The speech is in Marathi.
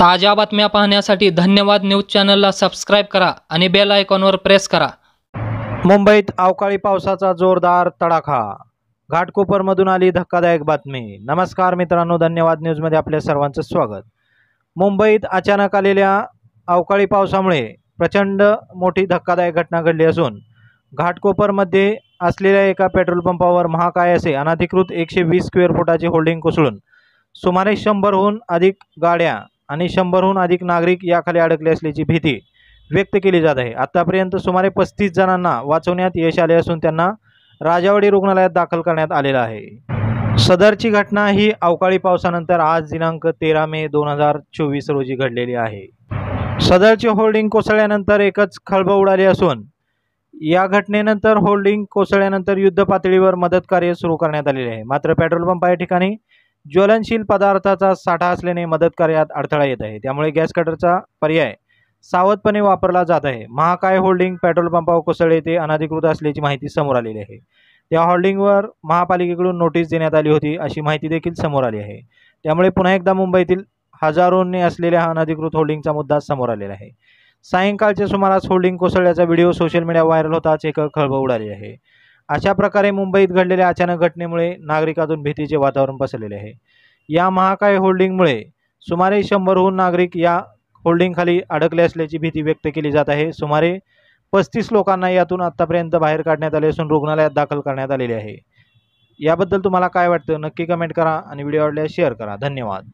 ताज्या बातम्या पाहण्यासाठी धन्यवाद न्यूज चॅनलला सबस्क्राईब करा आणि बेल आयकॉनवर प्रेस करा। मुंबईत अवकाळी पावसाचा जोरदार तडाखा। घाटकोपरमधून आली धक्कादायक बातमी। नमस्कार मित्रांनो, धन्यवाद न्यूजमध्ये आपल्या सर्वांचं स्वागत। मुंबईत अचानक आलेल्या अवकाळी पावसामुळे प्रचंड मोठी धक्कादायक घटना घडली असून घाटकोपरमध्ये असलेल्या एका पेट्रोल पंपावर महाकाय असे अनधिकृत 120 स्क्वेअर फुटाचे होल्डिंग कोसळून सुमारे 100हून अधिक गाड्या आणि 100हून अधिक नागरिक याखाली अडकले असल्याची भीती व्यक्त केली जात आहे। आतापर्यंत सुमारे 35 जणांना वाचवण्यात यश आले असून त्यांना राजावाडी रुग्णालयात दाखल करण्यात आलेलं आहे। सदरची घटना ही अवकाळी पावसानंतर आज दिनांक 13 मे 2024 रोजी घडलेली आहे। सदरचे होल्डिंग कोसळल्यानंतर एकच खळबळ उडाली असून या घटनेनंतर होल्डिंग कोसळल्यानंतर युद्ध पातळीवर मदत कार्य सुरू करण्यात आलेले आहे। मात्र पेट्रोल पंप या ठिकाणी ज्वलनशील पदार्थाचा साठा असल्याने मदत कार्यात अडथळा येत आहे। त्यामुळे गॅस कटरचा पर्याय सावधपणे वापरला जात आहे। महाकाय होल्डिंग पेट्रोल पंपावर कोसळले ते अनधिकृत असल्याची माहिती समोर आलेली आहे। त्या होल्डिंगवर महापालिकेकडून नोटीस देण्यात आली होती अशी माहिती देखील समोर आली आहे। त्यामुळे पुन्हा एकदा मुंबईतील हजारोंनी असलेल्या अनधिकृत होल्डिंगचा मुद्दा समोर आलेला आहे। सायंकाळच्या सुमारास होल्डिंग कोसळल्याचा व्हिडिओ सोशल मीडिया व्हायरल होताच एक खळबळ उडाली आहे। अशा प्रकारे मुंबईत घडलेल्या अचानक घटनेमुळे नागरिकातून भीतीचे वातावरण पसरलेले आहे। या महाकाय होल्डिंगमुळे सुमारे 100हून नागरिक या होल्डिंगखाली अडकले असल्याची भीती व्यक्त केली जात आहे। सुमारे 35 लोकांना यातून आतापर्यंत बाहेर काढण्यात आले असून रुग्णालयात दाखल करण्यात आलेले आहे। याबद्दल तुम्हाला काय वाटतं नक्की कमेंट करा आणि व्हिडिओ आवडल्यास शेअर करा। धन्यवाद।